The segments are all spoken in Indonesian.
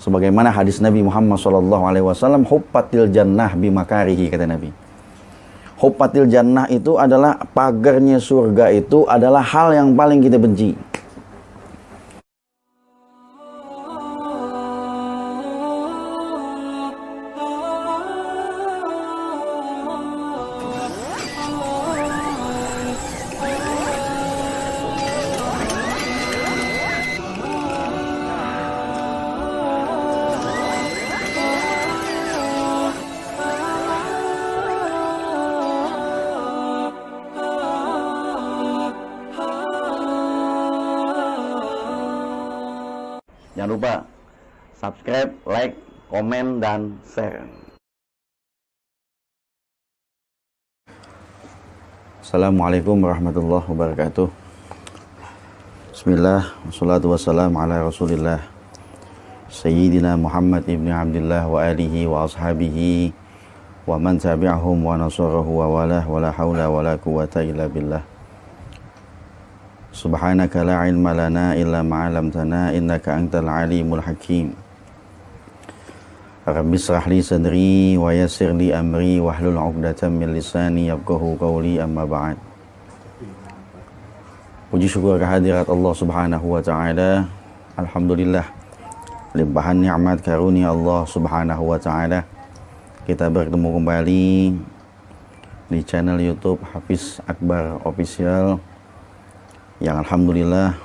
Sebagaimana hadis Nabi Muhammad SAW, huffatil jannah bimakarihi, kata Nabi. Huffatil jannah itu adalah pagarnya surga, itu adalah hal yang paling kita benci. Jangan lupa subscribe, like, komen, dan share. Assalamualaikum warahmatullahi wabarakatuh. Bismillah, wassalatu wassalamu ala rasulillah Sayyidina Muhammad ibn Abdullah wa alihi wa ashabihi wa man tabi'ahum wa nasarahu wa walah wa la hawla wa la quwata illa billah. Subhanaka la ilma lana illa ma'alamtana innaka antal alimul hakim. Rabbi israh li sadri wa yassir li amri wahlul 'uqdatam min lisani yafqahu qawli, amma ba'd. Puji syukur kehadirat Allah Subhanahu wa taala. Alhamdulillah, limpahan nikmat karunia Allah Subhanahu wa taala, kita bertemu kembali di channel YouTube Hafiz Akbar Official, yang alhamdulillah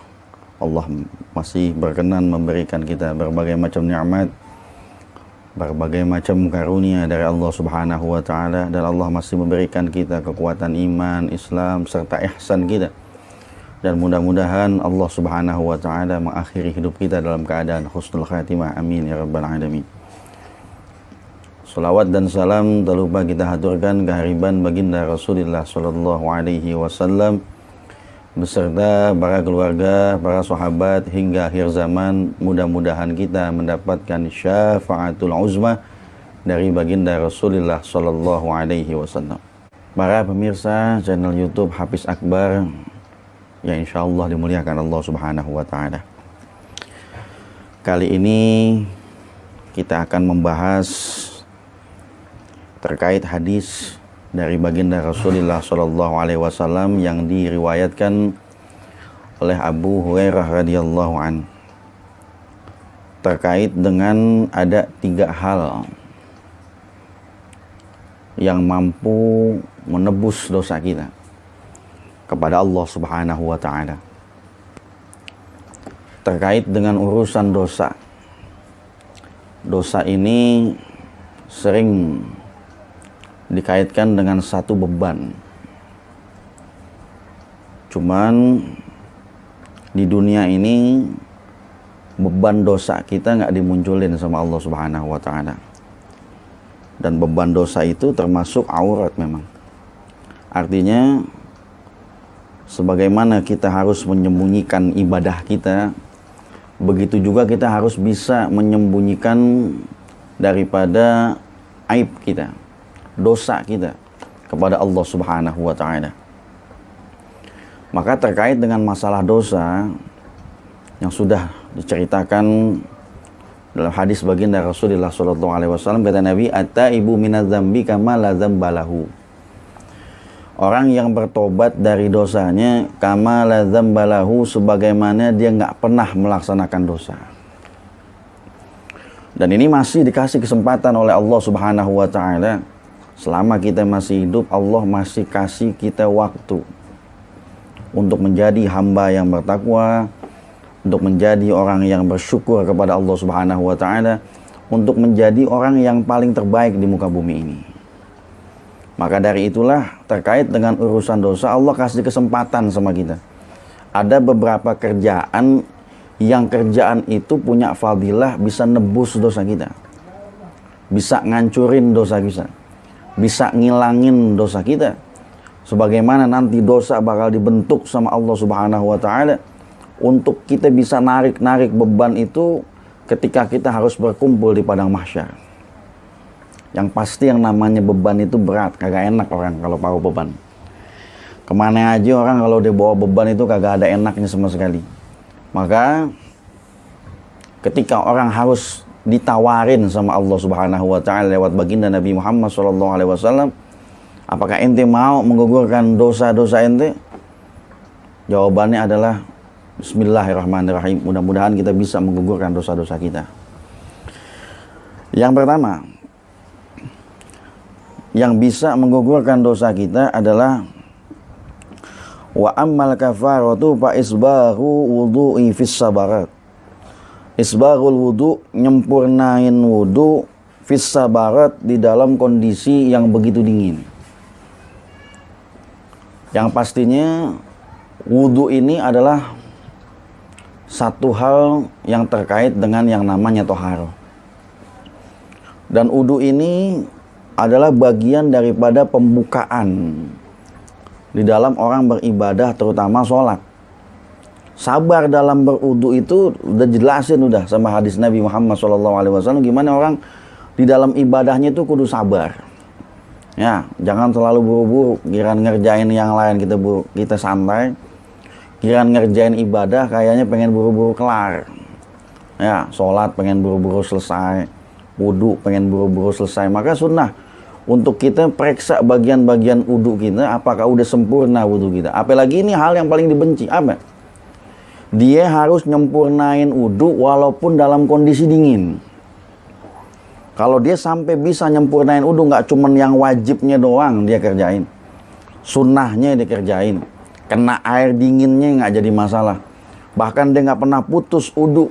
Allah masih berkenan memberikan kita berbagai macam nikmat, berbagai macam karunia dari Allah Subhanahu wa taala, dan Allah masih memberikan kita kekuatan iman, Islam serta ihsan kita. Dan mudah-mudahan Allah Subhanahu wa taala mengakhiri hidup kita dalam keadaan husnul khatimah, amin ya rabbal alamin. Salawat dan salam tak lupa kita haturkan kehariban baginda Rasulullah sallallahu alaihi wasallam beserta para keluarga, para sahabat hingga akhir zaman. Mudah-mudahan kita mendapatkan syafaatul uzma dari baginda Rasulullah sallallahu alaihi wasallam. Para pemirsa channel YouTube Hafiz Akbar yang insyaallah dimuliakan Allah Subhanahu wa taala. Kali ini kita akan membahas terkait hadis dari baginda Rasulullah sallallahu alaihi wasallam yang diriwayatkan oleh Abu Hurairah radhiyallahu an, terkait dengan ada 3 hal yang mampu menebus dosa kita kepada Allah Subhanahu wa taala. Terkait dengan urusan dosa. Dosa ini sering dikaitkan dengan satu beban. Cuman di dunia ini beban dosa kita nggak dimunculin sama Allah Subhanahu wa taala. Dan beban dosa itu termasuk aurat memang. Artinya sebagaimana kita harus menyembunyikan ibadah kita, begitu juga kita harus bisa menyembunyikan daripada aib kita, dosa kita kepada Allah Subhanahu wa taala. Maka terkait dengan masalah dosa yang sudah diceritakan dalam hadis baginda Rasulullah sallallahu alaihi wasallam, kata Nabi, at-taibu minadz-dzambi kama la dzambalahu. Orang yang bertobat dari dosanya kama la dzambalahu, sebagaimana dia nggak pernah melaksanakan dosa. Dan ini masih dikasih kesempatan oleh Allah Subhanahu wa taala. Selama kita masih hidup, Allah masih kasih kita waktu untuk menjadi hamba yang bertakwa, untuk menjadi orang yang bersyukur kepada Allah Subhanahu wa taala, untuk menjadi orang yang paling terbaik di muka bumi ini. Maka dari itulah terkait dengan urusan dosa, Allah kasih kesempatan sama kita. Ada beberapa kerjaan yang kerjaan itu punya fadilah bisa nebus dosa kita, bisa ngancurin dosa kita, bisa ngilangin dosa kita. Sebagaimana nanti dosa bakal dibentuk sama Allah Subhanahu wa taala untuk kita bisa narik-narik beban itu ketika kita harus berkumpul di padang mahsyar. Yang pasti yang namanya beban itu berat, kagak enak orang kalau bawa beban. Kemana aja orang kalau dia bawa beban itu kagak ada enaknya sama sekali. Maka ketika orang harus ditawarin sama Allah Subhanahu wa taala lewat baginda Nabi Muhammad sallallahu alaihi wasallam, apakah ente mau menggugurkan dosa-dosa ente? Jawabannya adalah bismillahirrahmanirrahim. Mudah-mudahan kita bisa menggugurkan dosa-dosa kita. Yang pertama, yang bisa menggugurkan dosa kita adalah wa ammal kafaratu fa isbahu wudu'i fis sabarat. Isbaghul wudu, nyempurnain wudu fis sabarat, di dalam kondisi yang begitu dingin. Yang pastinya wudu ini adalah satu hal yang terkait dengan yang namanya toharoh. Dan wudu ini adalah bagian daripada pembukaan di dalam orang beribadah, terutama sholat. Sabar dalam berwudu itu udah jelasin udah sama hadis Nabi Muhammad SAW, gimana orang di dalam ibadahnya itu kudu sabar. Ya, jangan terlalu buru-buru, kiran ngerjain yang lain kita santai, kiran ngerjain ibadah kayaknya pengen buru-buru kelar. Ya, sholat pengen buru-buru selesai, wudu pengen buru-buru selesai. Maka sunnah untuk kita periksa bagian-bagian wudu kita, apakah udah sempurna wudu kita. Apalagi ini hal yang paling dibenci, apa? Dia harus nyempurnain wudu walaupun dalam kondisi dingin. Kalau dia sampai bisa nyempurnain wudu, nggak cuman yang wajibnya doang dia kerjain, sunnahnya dia kerjain, kena air dinginnya nggak jadi masalah. Bahkan dia nggak pernah putus wudu,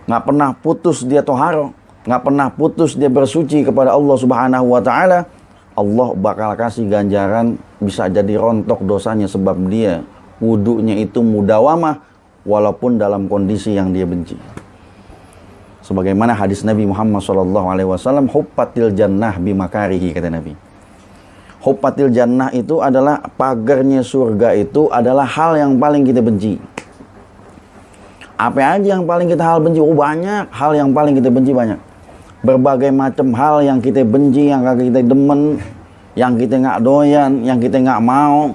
nggak pernah putus dia toharo, nggak pernah putus dia bersuci kepada Allah Subhanahu wa taala. Allah bakal kasih ganjaran, bisa jadi rontok dosanya, sebab dia wudunya itu mudawamah walaupun dalam kondisi yang dia benci. Sebagaimana hadis Nabi Muhammad SAW, huppatil jannah bimakarihi, kata Nabi. Huppatil jannah itu adalah pagarnya surga, itu adalah hal yang paling kita benci. Apa aja yang paling kita hal benci? Oh, banyak hal yang paling kita benci, banyak. Berbagai macam hal yang kita benci, yang kita demen, yang kita nggak doyan, yang kita nggak mau,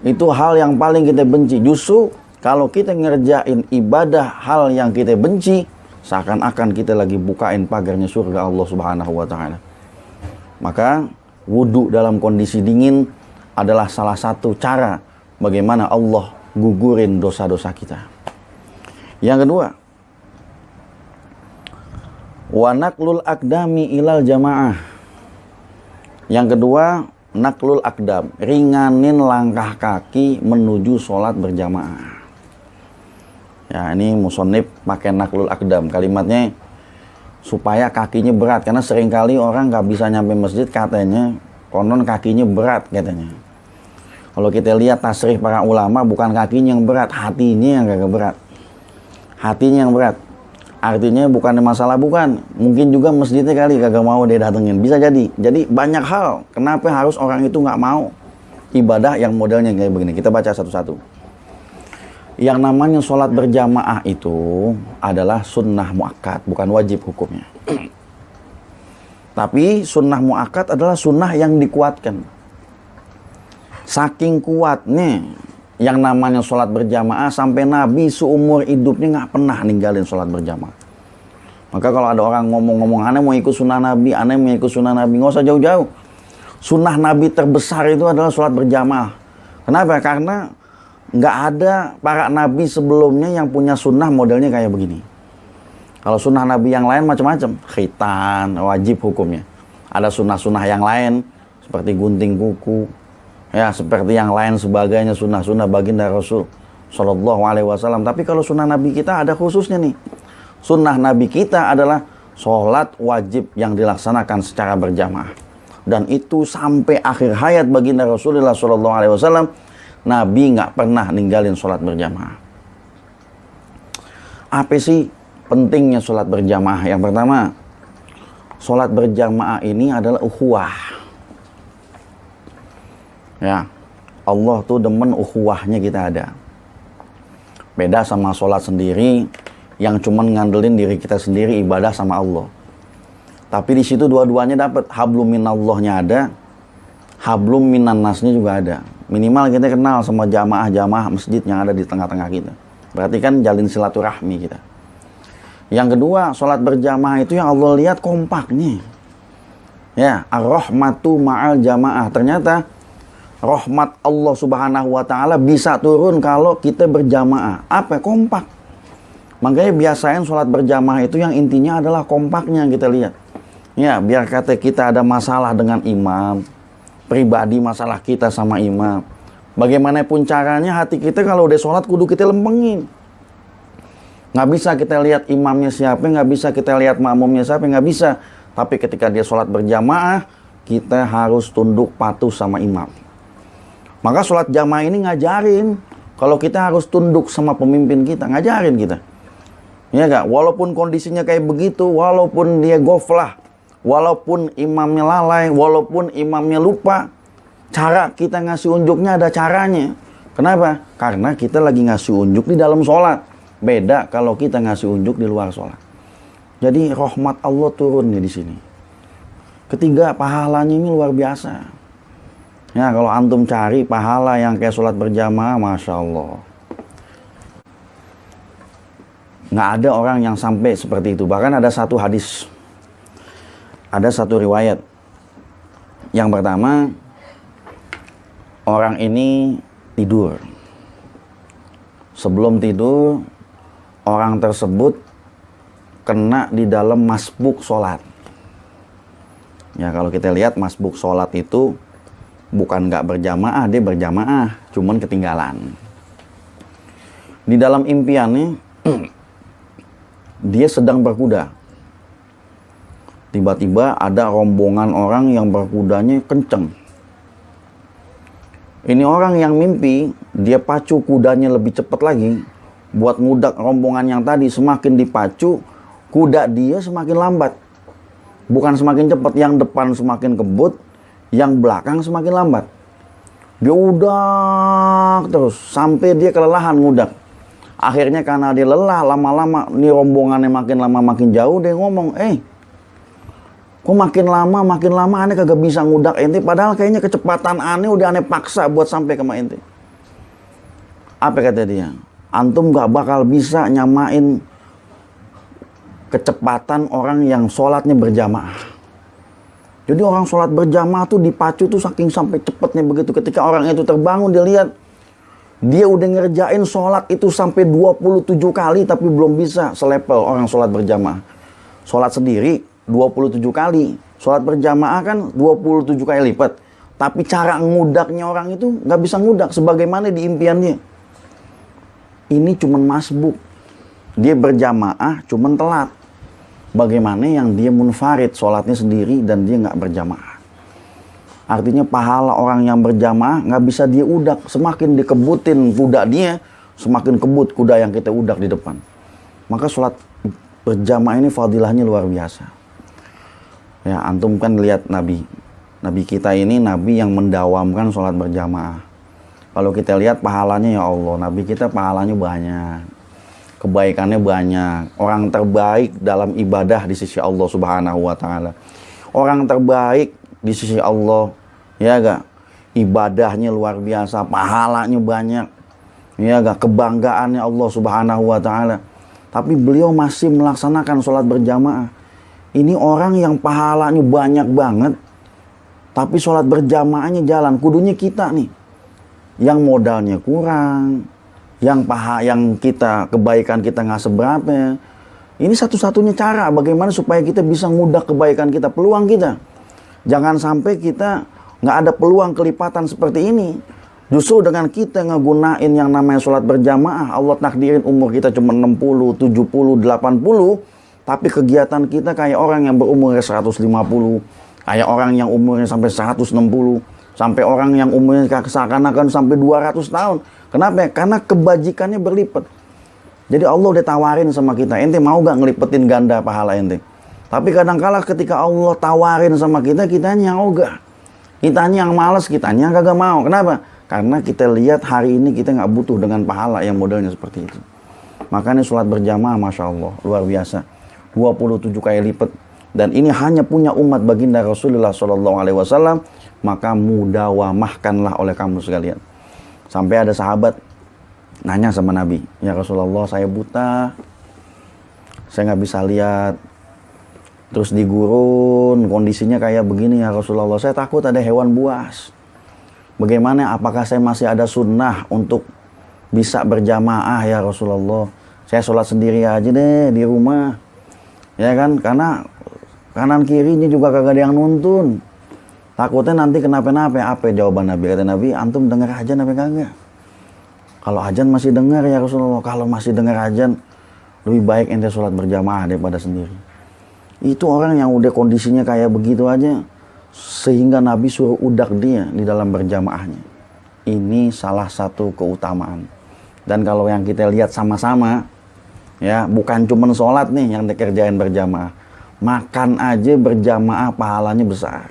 itu hal yang paling kita benci. Justru kalau kita ngerjain ibadah hal yang kita benci, seakan-akan kita lagi bukain pagarnya surga Allah Subhanahu wa taala. Maka wudu dalam kondisi dingin adalah salah satu cara bagaimana Allah gugurin dosa-dosa kita. Yang kedua, wa naqlul aqdami ilal jamaah. Yang kedua, naqlul aqdam, ringanin langkah kaki menuju sholat berjamaah. Ya, ini musonib pakai naqlul aqdam, kalimatnya supaya kakinya berat, karena seringkali orang nggak bisa nyampe masjid katanya konon kakinya berat katanya. Kalau kita lihat tasrih para ulama, bukan kakinya yang berat, hatinya yang gak berat. Hatinya yang berat. Artinya bukan masalah, bukan. Mungkin juga masjidnya kali kagak mau dia datengin. Bisa jadi. Jadi banyak hal kenapa harus orang itu nggak mau ibadah yang modelnya kayak begini. Kita baca satu-satu. Yang namanya sholat berjamaah itu adalah sunnah muakkad, bukan wajib hukumnya. Tapi sunnah muakkad adalah sunnah yang dikuatkan. Saking kuatnya yang namanya sholat berjamaah, sampai Nabi seumur hidupnya nggak pernah ninggalin sholat berjamaah. Maka kalau ada orang ngomong-ngomong, aneh mau ikut sunnah Nabi, aneh mau ikut sunnah Nabi, nggak usah jauh-jauh. Sunnah Nabi terbesar itu adalah sholat berjamaah. Kenapa? Karena nggak ada para nabi sebelumnya yang punya sunnah modelnya kayak begini. Kalau sunnah nabi yang lain macam-macam, khitan wajib hukumnya. Ada sunnah-sunnah yang lain seperti gunting kuku, ya seperti yang lain sebagainya, sunnah-sunnah baginda Rasul Shallallahu Alaihi Wasallam. Tapi kalau sunnah nabi kita ada khususnya nih. Sunnah nabi kita adalah sholat wajib yang dilaksanakan secara berjamaah, dan itu sampai akhir hayat baginda Rasulullah Shallallahu Alaihi Wasallam. Nabi nggak pernah ninggalin sholat berjamaah. Apa sih pentingnya sholat berjamaah? Yang pertama, sholat berjamaah ini adalah ukhuwah. Ya, Allah tuh demen ukhuwahnya kita ada. Beda sama sholat sendiri yang cuman ngandelin diri kita sendiri ibadah sama Allah. Tapi di situ dua-duanya dapat, hablum minallahnya ada, hablum minan nasnya juga ada. Minimal kita kenal sama jamaah-jamaah masjid yang ada di tengah-tengah kita. Berarti kan jalin silaturahmi kita. Yang kedua, sholat berjamaah itu yang Allah lihat kompaknya. Ya, ar-rahmatu ma'al jamaah. Ternyata rahmat Allah Subhanahu wa taala bisa turun kalau kita berjamaah. Apa? Kompak. Makanya biasain sholat berjamaah itu yang intinya adalah kompaknya kita lihat. Ya, biar kata kita ada masalah dengan imam, pribadi masalah kita sama imam. Bagaimanapun caranya hati kita kalau udah sholat kudu kita lempengin. Nggak bisa kita lihat imamnya siapa, nggak bisa kita lihat makmumnya siapa, nggak bisa. Tapi ketika dia sholat berjamaah, kita harus tunduk patuh sama imam. Maka sholat jamaah ini ngajarin kalau kita harus tunduk sama pemimpin kita, ngajarin kita. Ya nggak? Walaupun kondisinya kayak begitu, walaupun dia goflah, walaupun imamnya lalai, walaupun imamnya lupa, cara kita ngasih unjuknya ada caranya. Kenapa? Karena kita lagi ngasih unjuk di dalam sholat. Beda kalau kita ngasih unjuk di luar sholat. Jadi rahmat Allah turun nih di sini. Ketiga, pahalanya ini luar biasa. Ya, kalau antum cari pahala yang kayak sholat berjamaah, masya Allah. Nggak ada orang yang sampai seperti itu. Bahkan ada satu hadis, ada satu riwayat. Yang pertama, orang ini tidur. Sebelum tidur, orang tersebut kena di dalam masbuk sholat. Ya, kalau kita lihat masbuk sholat itu bukan nggak berjamaah, dia berjamaah, cuman ketinggalan. Di dalam impiannya, dia sedang berkuda. Tiba-tiba ada rombongan orang yang berkudanya kenceng. Ini orang yang mimpi, dia pacu kudanya lebih cepat lagi. Buat ngudak rombongan yang tadi, semakin dipacu, kuda dia semakin lambat. Bukan semakin cepat, yang depan semakin kebut, yang belakang semakin lambat. Dia udak terus, sampai dia kelelahan ngudak. Akhirnya karena dia lelah, lama-lama, nih rombongannya makin lama makin jauh, dia ngomong, kok makin lama aneh kagak bisa ngudak ente, padahal kayaknya kecepatan aneh udah aneh paksa buat sampai ke ente. Apa kata dia? Antum gak bakal bisa nyamain kecepatan orang yang sholatnya berjamaah. Jadi orang sholat berjamaah tuh dipacu tuh saking sampai cepatnya begitu. Ketika orang itu terbangun, dia lihat dia udah ngerjain sholat itu sampai 27 kali tapi belum bisa selepel orang sholat berjamaah. Sholat sendiri 27 kali, sholat berjamaah kan 27 kali lipat. Tapi cara ngudaknya orang itu gak bisa ngudak sebagaimana di impiannya. Ini cuman masbuk. Dia berjamaah cuman telat. Bagaimana yang dia munfarid, sholatnya sendiri dan dia nggak berjamaah. Artinya pahala orang yang berjamaah nggak bisa dia udak. Semakin dikebutin kuda dia, semakin kebut kuda yang kita udak di depan. Maka sholat berjamaah ini fadilahnya luar biasa. Ya, antum kan lihat Nabi. Nabi kita ini Nabi yang mendawamkan sholat berjamaah. Kalau kita lihat pahalanya, ya Allah, Nabi kita pahalanya banyak, kebaikannya banyak, orang terbaik dalam ibadah di sisi Allah Subhanahu wa taala. Orang terbaik di sisi Allah, ya gak? Ibadahnya luar biasa, pahalanya banyak, ya gak? Kebanggaannya Allah Subhanahu wa taala. Tapi beliau masih melaksanakan sholat berjamaah. Ini orang yang pahalanya banyak banget, tapi sholat berjamaahnya jalan. Kudunya kita nih, yang modalnya kurang, yang kita kebaikan kita nggak seberapa. Ini satu-satunya cara bagaimana supaya kita bisa ngudak kebaikan kita, peluang kita. Jangan sampai kita nggak ada peluang kelipatan seperti ini. Justru dengan kita ngegunain yang namanya sholat berjamaah, Allah takdirin umur kita cuma 60, 70, 80, tapi kegiatan kita kayak orang yang berumur 150, kayak orang yang umurnya sampai 160, sampai orang yang umurnya seakan-akan sampai 200 tahun. Kenapa? Karena kebajikannya berlipat. Jadi Allah udah tawarin sama kita, ente mau gak ngelipetin ganda pahala ente? Tapi kadang-kala ketika Allah tawarin sama kita, kitanya ogah. Kitanya yang malas, kitanya yang kagak mau. Kenapa? Karena kita lihat hari ini kita gak butuh dengan pahala yang modelnya seperti itu. Makanya sholat berjamaah, Masya Allah, luar biasa. 27 kali lipat. Dan ini hanya punya umat baginda Rasulullah SAW. Maka mudawamahkanlah oleh kamu sekalian. Sampai ada sahabat nanya sama Nabi, ya Rasulullah, saya buta, saya nggak bisa lihat. Terus di gurun kondisinya kayak begini ya Rasulullah, saya takut ada hewan buas. Bagaimana, apakah saya masih ada sunnah untuk bisa berjamaah ya Rasulullah? Saya sholat sendiri aja deh di rumah. Ya kan, karena kanan kirinya juga kagak ada yang nuntun. Takutnya nanti kenapa-napa. Apa jawaban Nabi? Kata Nabi, antum dengar azan apa kagak? Kalau azan masih dengar ya Rasulullah. Kalau masih dengar azan, lebih baik ente sholat berjamaah daripada sendiri. Itu orang yang udah kondisinya kayak begitu aja, sehingga Nabi suruh udak dia di dalam berjamaahnya. Ini salah satu keutamaan. Dan kalau yang kita lihat sama-sama, ya bukan cuma sholat nih yang dikerjain berjamaah, makan aja berjamaah pahalanya besar.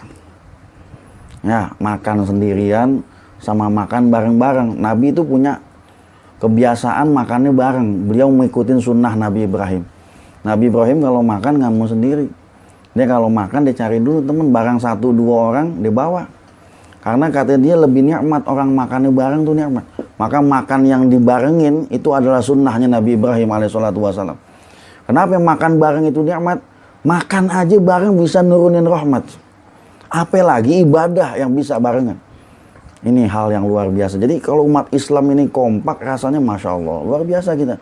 Ya, makan sendirian sama makan bareng-bareng. Nabi itu punya kebiasaan makannya bareng. Beliau mengikuti sunnah Nabi Ibrahim. Nabi Ibrahim kalau makan nggak mau sendiri. Dia kalau makan dia cari dulu teman, barang 1-2 orang dia bawa. Karena kata dia lebih nikmat orang makannya bareng tuh nikmat. Maka makan yang dibarengin itu adalah sunnahnya Nabi Ibrahim alaihissalatu wassalam. Kenapa makan bareng itu nikmat? Makan aja bareng bisa nurunin rahmat. Apalagi ibadah yang bisa barengan. Ini hal yang luar biasa. Jadi kalau umat Islam ini kompak, rasanya Masya Allah, luar biasa kita.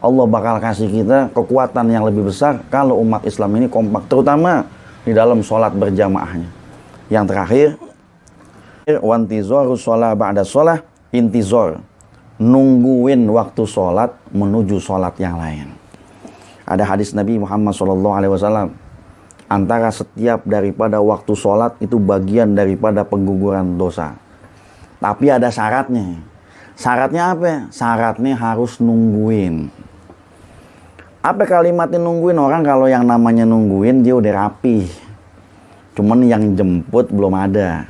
Allah bakal kasih kita kekuatan yang lebih besar kalau umat Islam ini kompak, terutama di dalam sholat berjamaahnya. Yang terakhir, wantizorus sholat ba'da sholat, intizor, nungguin waktu sholat menuju sholat yang lain. Ada hadis Nabi Muhammad SAW, antara setiap daripada waktu sholat itu bagian daripada pengguguran dosa. Tapi ada syaratnya. Syaratnya apa? Syaratnya harus nungguin. Apa kalimatnya nungguin? Orang kalau yang namanya nungguin dia udah rapi, cuman yang jemput belum ada.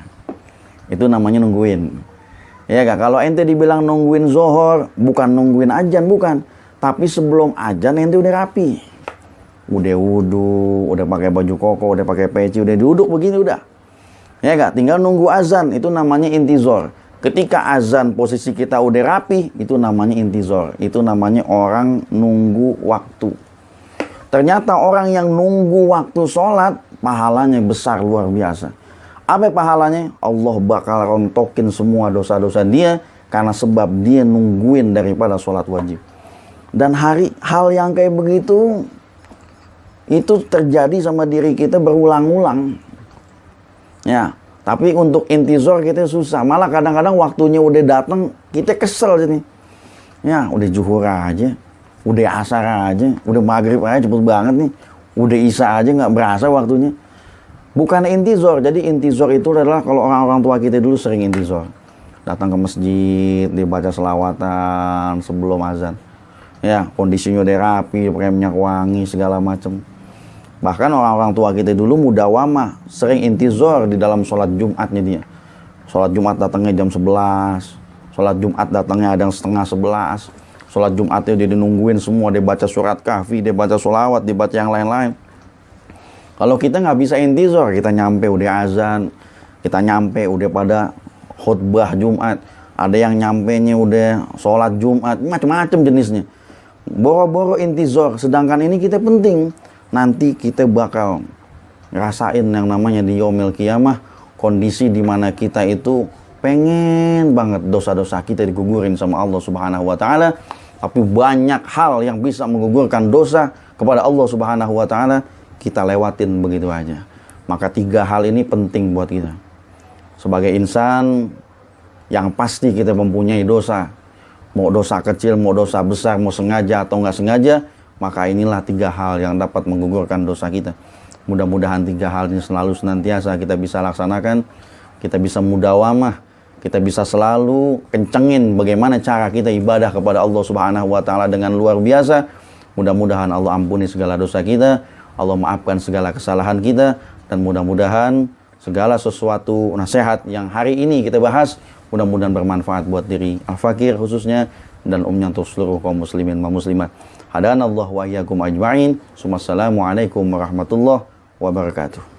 Itu namanya nungguin. Ya gak? Kalau ente dibilang nungguin zohor, bukan nungguin azan, bukan. Tapi sebelum azan ente udah rapi. Udah wudu, udah pakai baju koko, udah pakai peci, udah duduk begini udah. Ya gak? Tinggal nunggu azan, itu namanya intizor. Ketika azan posisi kita udah rapi, itu namanya intizor. Itu namanya orang nunggu waktu. Ternyata orang yang nunggu waktu sholat, pahalanya besar luar biasa. Apa pahalanya? Allah bakal rontokin semua dosa-dosa dia, karena sebab dia nungguin daripada sholat wajib. Dan hal yang kayak begitu, itu terjadi sama diri kita berulang-ulang. Ya. Tapi untuk intizor kita susah. Malah kadang-kadang waktunya udah datang, kita kesel sini. Ya, udah zuhur aja, udah asar aja, udah maghrib aja cepet banget nih. Udah isya aja nggak berasa waktunya. Bukan intizor. Jadi intizor itu adalah kalau orang-orang tua kita dulu sering intizor. Datang ke masjid, dibaca selawatan sebelum azan. Ya, kondisinya udah rapi, pakai minyak wangi segala macam. Bahkan orang-orang tua kita dulu mudawamah, sering intizor di dalam sholat Jumatnya dia. Sholat Jumat datangnya jam 11, sholat Jumat datangnya ada yang setengah 11, sholat Jumatnya dia dinungguin semua, dia baca surat kahfi, dia baca sholawat, dia baca yang lain-lain. Kalau kita nggak bisa intizor, kita nyampe udah azan, kita nyampe udah pada khutbah Jumat, ada yang nyampenya udah sholat Jumat, macam-macam jenisnya. Boro-boro intizor, sedangkan ini kita penting. Nanti kita bakal ngerasain yang namanya di yaumil qiyamah, kondisi di mana kita itu pengen banget dosa-dosa kita digugurin sama Allah Subhanahu wa taala, tapi banyak hal yang bisa menggugurkan dosa kepada Allah Subhanahu wa taala kita lewatin begitu aja. Maka 3 hal ini penting buat kita. Sebagai insan yang pasti kita mempunyai dosa, mau dosa kecil, mau dosa besar, mau sengaja atau nggak sengaja, maka inilah 3 hal yang dapat menggugurkan dosa kita. Mudah-mudahan 3 hal ini selalu senantiasa kita bisa laksanakan, kita bisa mudawamah, kita bisa selalu kencengin bagaimana cara kita ibadah kepada Allah Subhanahu wa taala dengan luar biasa. Mudah-mudahan Allah ampuni segala dosa kita, Allah maafkan segala kesalahan kita, dan mudah-mudahan segala sesuatu nasihat yang hari ini kita bahas mudah-mudahan bermanfaat buat diri Al-Fakir khususnya dan umumnya untuk seluruh kaum muslimin dan muslimat. Hadanallahu wa iyyakum ajma'in. Assalamualaikum warahmatullahi wabarakatuh.